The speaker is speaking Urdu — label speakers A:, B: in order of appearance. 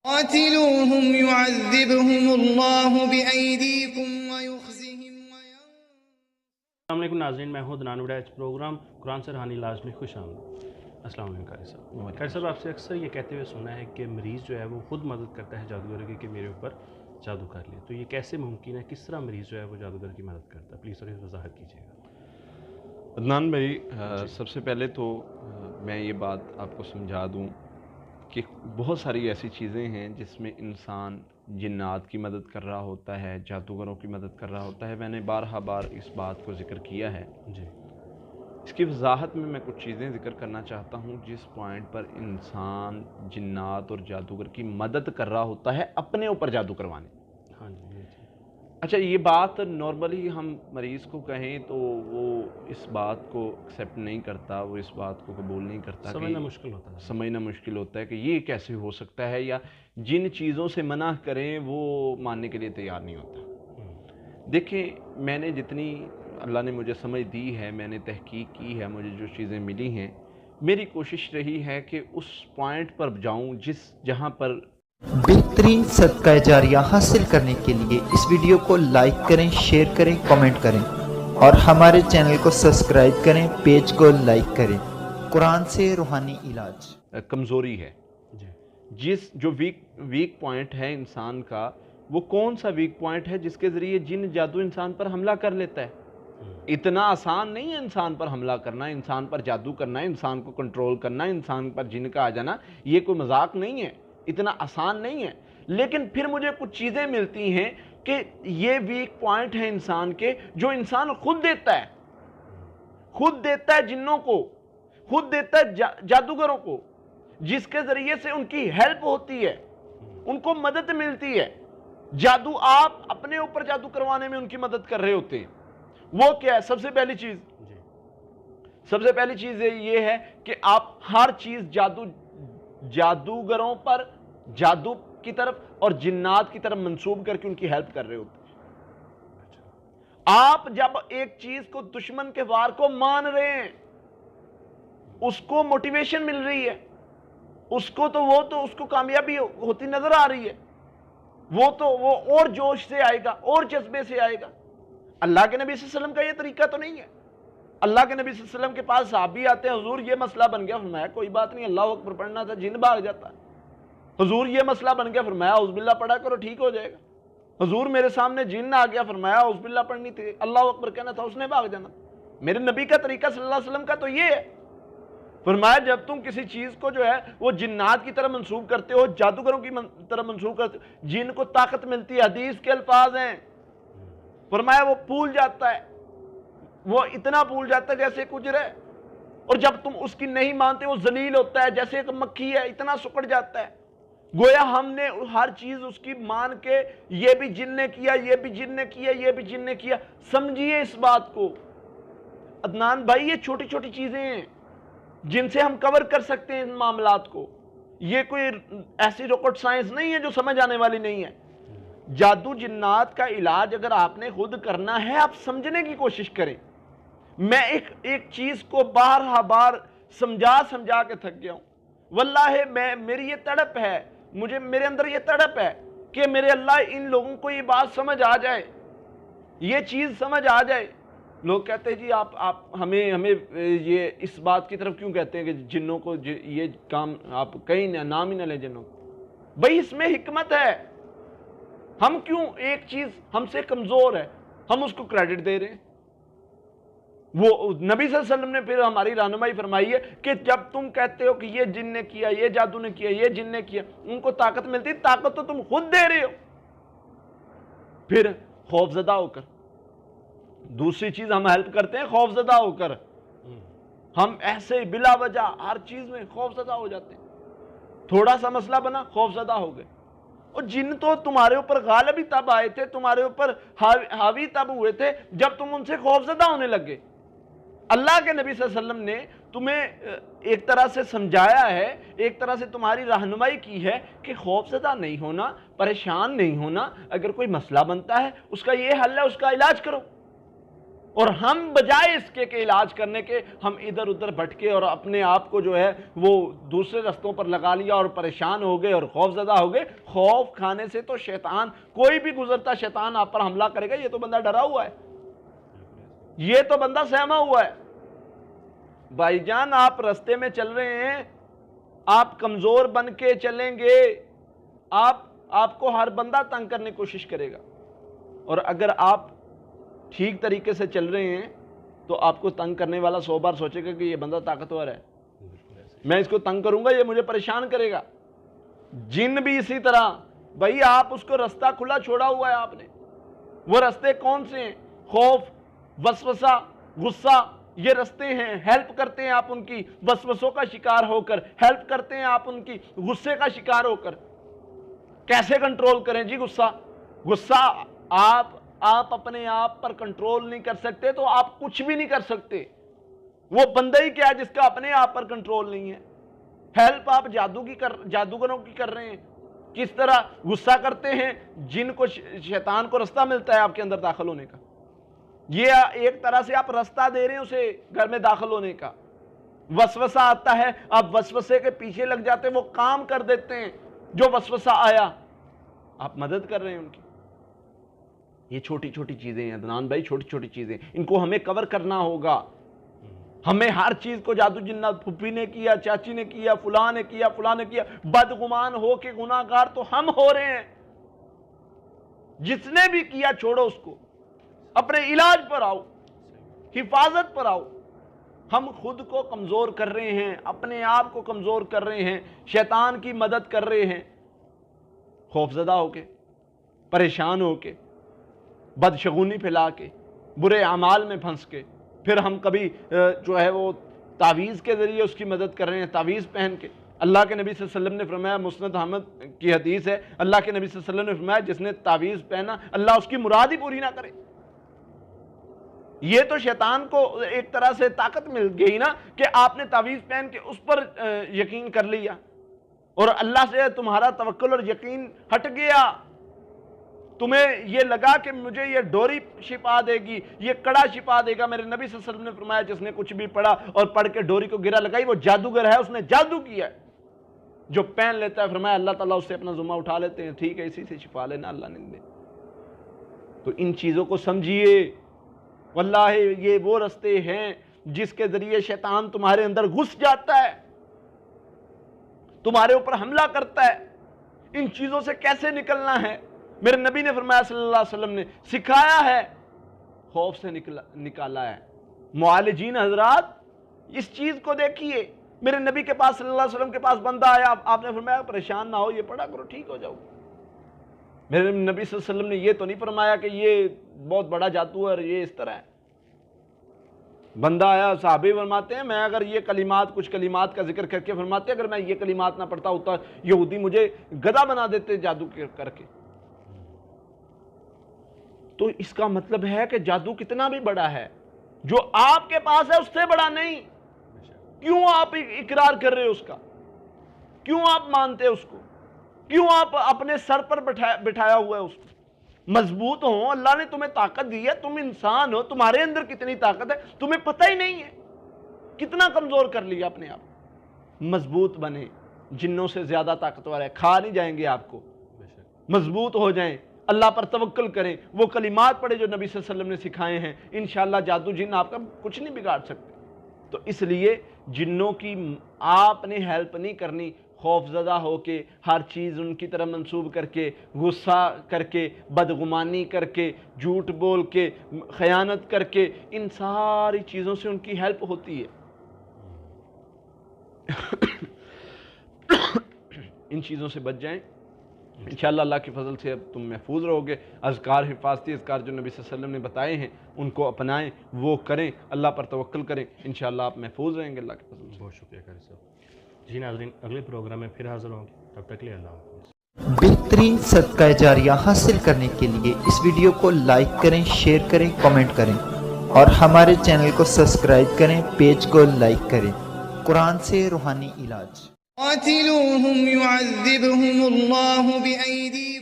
A: قاتلوهم يعذبهم الله بأيديكم ويخزهم
B: السلام علیکم ناظرین، میں ہوں دنان وڈائچ پروگرام قرآن سے روحانی علاج میں خوش آمدید۔ السلام علیکم قاری صاحب۔ قاری صاحب، آپ سے اکثر یہ کہتے ہوئے سنا ہے کہ مریض جو ہے وہ خود مدد کرتا ہے جادوگر کی کہ میرے اوپر جادو کر لیا، تو یہ کیسے ممکن ہے؟ کس طرح مریض جو ہے وہ جادوگر کی مدد کرتا ہے؟ پلیز تھوڑی وضاحت کیجیے گا۔
C: عدنان بھائی، سب سے پہلے تو میں یہ بات آپ کو سمجھا دوں کہ بہت ساری ایسی چیزیں ہیں جس میں انسان جنات کی مدد کر رہا ہوتا ہے، جادوگروں کی مدد کر رہا ہوتا ہے۔ میں نے بارہا بار اس بات کو ذکر کیا ہے۔
B: جی،
C: اس کی وضاحت میں کچھ چیزیں ذکر کرنا چاہتا ہوں جس پوائنٹ پر انسان جنات اور جادوگر کی مدد کر رہا ہوتا ہے اپنے اوپر جادو کروانے۔
B: ہاں جی،
C: اچھا، یہ بات نارملی ہم مریض کو کہیں تو وہ اس بات کو ایکسیپٹ نہیں کرتا، وہ اس بات کو قبول نہیں کرتا،
B: سمجھنا مشکل ہوتا ہے۔
C: سمجھنا مشکل ہوتا ہے کہ یہ کیسے ہو سکتا ہے، یا جن چیزوں سے منع کریں وہ ماننے کے لیے تیار نہیں ہوتا۔ دیکھیں، میں نے جتنی اللہ نے مجھے سمجھ دی ہے، میں نے تحقیق کی ہے، مجھے جو چیزیں ملی ہیں، میری کوشش رہی ہے کہ اس پوائنٹ پر جاؤں جہاں پر
D: بہترین صدقہ جاریہ حاصل کرنے کے لیے اس ویڈیو کو لائک کریں، شیئر کریں، کمنٹ کریں اور ہمارے چینل کو سبسکرائب کریں، پیج کو لائک کریں۔ قرآن سے روحانی علاج
C: کمزوری ہے، جو ویک پوائنٹ ہے انسان کا، وہ کون سا ویک پوائنٹ ہے جس کے ذریعے جن جادو انسان پر حملہ کر لیتا ہے؟ اتنا آسان نہیں ہے انسان پر حملہ کرنا، انسان پر جادو کرنا، انسان کو کنٹرول کرنا، انسان پر جن کا آ جانا، یہ کوئی مذاق نہیں ہے، اتنا آسان نہیں ہے۔ لیکن پھر مجھے کچھ چیزیں ملتی ہیں کہ یہ ویک پوائنٹ ہے انسان کے، جو انسان خود دیتا ہے جنوں کو، خود دیتا ہے جادوگروں کو، جس کے ذریعے سے ان کی ہیلپ ہوتی ہے، ان کو مدد ملتی ہے۔ جادو آپ اپنے اوپر جادو کروانے میں ان کی مدد کر رہے ہوتے ہیں۔ وہ کیا ہے؟ سب سے پہلی چیز یہ ہے کہ آپ ہر چیز جادوگروں پر، جادو کی طرف اور جنات کی طرف منسوب کر کے ان کی ہیلپ کر رہے ہوتے ہیں۔ آپ جب ایک چیز کو، دشمن کے وار کو مان رہے ہیں، اس کو موٹیویشن مل رہی ہے، اس کو کامیابی ہوتی نظر آ رہی ہے، وہ اور جوش سے آئے گا، اور جذبے سے آئے گا۔ اللہ کے نبی صلی اللہ علیہ وسلم کا یہ طریقہ تو نہیں ہے۔ اللہ کے نبی صلی اللہ علیہ وسلم کے پاس صحابی آتے ہیں، حضور یہ مسئلہ بن گیا، فرمایا کوئی بات نہیں، اللہ اکبر پڑھنا تھا، جن بھاگ جاتا ہے۔ حضور یہ مسئلہ بن گیا، فرمایا اعوذ باللہ پڑھا کرو، ٹھیک ہو جائے گا۔ حضور میرے سامنے جن آ گیا، فرمایا اعوذ باللہ پڑھنی تھی، اللہ اکبر کہنا تھا، اس نے بھاگ جانا۔ میرے نبی کا طریقہ صلی اللہ علیہ وسلم کا تو یہ ہے۔ فرمایا جب تم کسی چیز کو جو ہے وہ جنات کی طرح منسوب کرتے ہو، جادوگروں کی طرح منسوب کرتے ہو، جن کو طاقت ملتی ہے، حدیث کے الفاظ ہیں، فرمایا وہ پھول جاتا ہے، وہ اتنا پھول جاتا ہے جیسے ایک اجر ہے، اور جب تم اس کی نہیں مانتے وہ ذلیل ہوتا ہے جیسے ایک مکھی ہے، اتنا سکڑ جاتا ہے۔ گویا ہم نے ہر چیز اس کی مان کے، یہ بھی جن نے کیا، یہ بھی جن نے کیا، یہ بھی جن نے کیا۔ سمجھیے اس بات کو عدنان بھائی، یہ چھوٹی چھوٹی چیزیں ہیں جن سے ہم کور کر سکتے ہیں ان معاملات کو۔ یہ کوئی ایسی راکٹ سائنس نہیں ہے جو سمجھ آنے والی نہیں ہے۔ جادو جنات کا علاج اگر آپ نے خود کرنا ہے، آپ سمجھنے کی کوشش کریں۔ میں ایک چیز کو بارہا بار سمجھا کے تھک گیا ہوں۔ واللہ میری یہ تڑپ ہے، میرے اندر یہ تڑپ ہے کہ میرے اللہ ان لوگوں کو یہ بات سمجھ آ جائے، یہ چیز سمجھ آ جائے۔ لوگ کہتے ہیں جی آپ ہمیں یہ اس بات کی طرف کیوں کہتے ہیں کہ جنوں کو یہ کام آپ کہیں نام ہی نہ لیں جنوں کو۔ بھئی اس میں حکمت ہے۔ ہم کیوں ایک چیز ہم سے کمزور ہے، ہم اس کو کریڈٹ دے رہے ہیں؟ وہ نبی صلی اللہ علیہ وسلم نے پھر ہماری رہنمائی فرمائی ہے کہ جب تم کہتے ہو کہ یہ جن نے کیا، یہ جادو نے کیا، یہ جن نے کیا، ان کو طاقت ملتی، طاقت تو تم خود دے رہے ہو۔ پھر خوف زدہ ہو کر، دوسری چیز ہم ہیلپ کرتے ہیں خوف زدہ ہو کر، ہم ایسے بلا وجہ ہر چیز میں خوف زدہ ہو جاتے ہیں۔ تھوڑا سا مسئلہ بنا، خوف زدہ ہو گئے۔ اور جن تو تمہارے اوپر غالب ہی تب آئے تھے، تمہارے اوپر حاوی تب ہوئے تھے جب تم ان سے خوف زدہ ہونے لگے۔ اللہ کے نبی صلی اللہ علیہ وسلم نے تمہیں ایک طرح سے سمجھایا ہے، ایک طرح سے تمہاری رہنمائی کی ہے کہ خوف زدہ نہیں ہونا، پریشان نہیں ہونا، اگر کوئی مسئلہ بنتا ہے اس کا یہ حل ہے، اس کا علاج کرو۔ اور ہم بجائے اس کے علاج کرنے کے ہم ادھر ادھر بھٹکے اور اپنے آپ کو جو ہے وہ دوسرے رستوں پر لگا لیا اور پریشان ہو گئے اور خوف زدہ ہو گئے. خوف کھانے سے تو شیطان، کوئی بھی گزرتا شیطان آپ پر حملہ کرے گا. یہ تو بندہ ڈرا ہوا ہے، یہ تو بندہ سہما ہوا ہے. بھائی جان آپ رستے میں چل رہے ہیں، آپ کمزور بن کے چلیں گے، آپ کو ہر بندہ تنگ کرنے کی کوشش کرے گا. اور اگر آپ ٹھیک طریقے سے چل رہے ہیں تو آپ کو تنگ کرنے والا 100 بار سوچے گا کہ یہ بندہ طاقتور ہے، میں اس کو تنگ کروں گا، یہ مجھے پریشان کرے گا. جن بھی اسی طرح. بھائی آپ اس کو رستہ کھلا چھوڑا ہوا ہے آپ نے. وہ رستے کون سے ہیں؟ خوف، وسوسہ، غصہ، یہ رستے ہیں. ہیلپ کرتے ہیں آپ ان کی وسوسوں کا شکار ہو کر، ہیلپ کرتے ہیں آپ ان کی غصے کا شکار ہو کر. کیسے کنٹرول کریں جی غصہ آپ اپنے آپ پر کنٹرول نہیں کر سکتے تو آپ کچھ بھی نہیں کر سکتے. وہ بندہ ہی کیا ہے جس کا اپنے آپ پر کنٹرول نہیں ہے. ہیلپ آپ جادوگروں کی کر رہے ہیں. کس طرح غصہ کرتے ہیں جن کو شیطان کو رستہ ملتا ہے آپ کے اندر داخل ہونے کا. یہ ایک طرح سے آپ رستہ دے رہے ہیں اسے گھر میں داخل ہونے کا. وسوسہ آتا ہے، آپ وسوسے کے پیچھے لگ جاتے ہیں، وہ کام کر دیتے ہیں جو وسوسہ آیا، آپ مدد کر رہے ہیں ان کی. یہ چھوٹی چھوٹی چیزیں ہیں عدنان بھائی، چھوٹی چھوٹی چیزیں، ان کو ہمیں کور کرنا ہوگا. ہمیں ہر چیز کو جادو جنات، پھپھی نے کیا، چاچی نے کیا، فلاں نے کیا، بدگمان ہو کے گناہگار تو ہم ہو رہے ہیں. جس نے بھی کیا چھوڑو اس کو، اپنے علاج پر آؤ، حفاظت پر آؤ. ہم خود کو کمزور کر رہے ہیں، اپنے آپ کو کمزور کر رہے ہیں، شیطان کی مدد کر رہے ہیں. خوفزدہ ہو کے، پریشان ہو کے، بدشگونی پھیلا کے، برے اعمال میں پھنس کے، پھر ہم کبھی جو ہے وہ تعویذ کے ذریعے اس کی مدد کر رہے ہیں، تعویذ پہن کے. اللہ کے نبی صلی اللہ علیہ وسلم نے فرمایا، مسند احمد کی حدیث ہے، اللہ کے نبی صلی اللہ علیہ وسلم نے فرمایا جس نے تعویذ پہنا اللہ اس کی مراد ہی پوری نہ کرے. یہ تو شیطان کو ایک طرح سے طاقت مل گئی نا کہ آپ نے تعویذ پہن کے اس پر یقین کر لیا اور اللہ سے تمہارا توکل اور یقین ہٹ گیا. تمہیں یہ لگا کہ مجھے یہ ڈوری شفا دے گی، یہ کڑا شفا دے گا. میرے نبی صلی اللہ علیہ وسلم نے فرمایا جس نے کچھ بھی پڑھا اور پڑھ کے ڈوری کو گرا لگائی وہ جادوگر ہے، اس نے جادو کیا ہے. جو پہن لیتا ہے فرمایا اللہ تعالیٰ اس سے اپنا ذمہ اٹھا لیتے ہیں، ٹھیک ہے اسی سے شفا لینا، اللہ نے دے. تو ان چیزوں کو سمجھیے. واللہ یہ وہ رستے ہیں جس کے ذریعے شیطان تمہارے اندر گھس جاتا ہے، تمہارے اوپر حملہ کرتا ہے. ان چیزوں سے کیسے نکلنا ہے میرے نبی نے فرمایا صلی اللہ علیہ وسلم نے سکھایا ہے، خوف سے نکالا ہے. معالجین حضرات اس چیز کو دیکھیے. میرے نبی کے پاس صلی اللہ علیہ وسلم کے پاس بندہ آیا، آپ نے فرمایا پریشان نہ ہو، یہ پڑھا کرو ٹھیک ہو جاؤ. میرے نبی صلی اللہ علیہ وسلم نے یہ تو نہیں فرمایا کہ یہ بہت بڑا جادو ہے، یہ اس طرح ہے. بندہ آیا، صحابی فرماتے ہیں میں اگر یہ کلمات، کچھ کلمات کا ذکر کر کے فرماتے اگر میں یہ کلمات نہ پڑھتا ہوتا یہودی مجھے گدھا بنا دیتے جادو کر کے. تو اس کا مطلب ہے کہ جادو کتنا بھی بڑا ہے، جو آپ کے پاس ہے اس سے بڑا نہیں. کیوں آپ اقرار کر رہے ہو اس کا؟ کیوں آپ مانتے اس کو؟ کیوں آپ اپنے سر پر بٹھایا ہوا ہے اس کو؟ مضبوط ہو، اللہ نے تمہیں طاقت دی ہے، تم انسان ہو، تمہارے اندر کتنی طاقت ہے تمہیں پتہ ہی نہیں ہے. کتنا کمزور کر لیا اپنے آپ. مضبوط بنے، جنوں سے زیادہ طاقتور ہے، کھا نہیں جائیں گے آپ کو. مضبوط ہو جائیں، اللہ پر توکل کریں، وہ کلمات پڑھے جو نبی صلی اللہ علیہ وسلم نے سکھائے ہیں. انشاءاللہ جادو جن آپ کا کچھ نہیں بگاڑ سکتے. تو اس لیے جنوں کی آپ نے ہیلپ نہیں کرنی. خوف زدہ ہو کے، ہر چیز ان کی طرف منسوب کر کے، غصہ کر کے، بدگمانی کر کے، جھوٹ بول کے، خیانت کر کے، ان ساری چیزوں سے ان کی ہیلپ ہوتی ہے. ان چیزوں سے بچ جائیں انشاءاللہ. اللہ کی فضل سے اب تم محفوظ رہو گے. اذکار، حفاظتی اذکار جو نبی صلی اللہ علیہ وسلم نے بتائے ہیں ان کو اپنائیں، وہ کریں، اللہ پر توکل کریں، انشاءاللہ آپ محفوظ رہیں گے اللہ کی فضل سے.
B: بہت شکریہ قاری صاحب. جی ناظرین، اگلے پروگرام میں پھر حاضر ہوں گے، تب تک لیے اللہ حافظ.
D: بہترین صدقہ جاریہ حاصل کرنے کے لیے اس ویڈیو کو لائک کریں، شیئر کریں، کمنٹ کریں اور ہمارے چینل کو سبسکرائب کریں، پیج کو لائک کریں. قرآن سے روحانی علاج.
A: قاتلوهم يعذبهم الله بأيديكم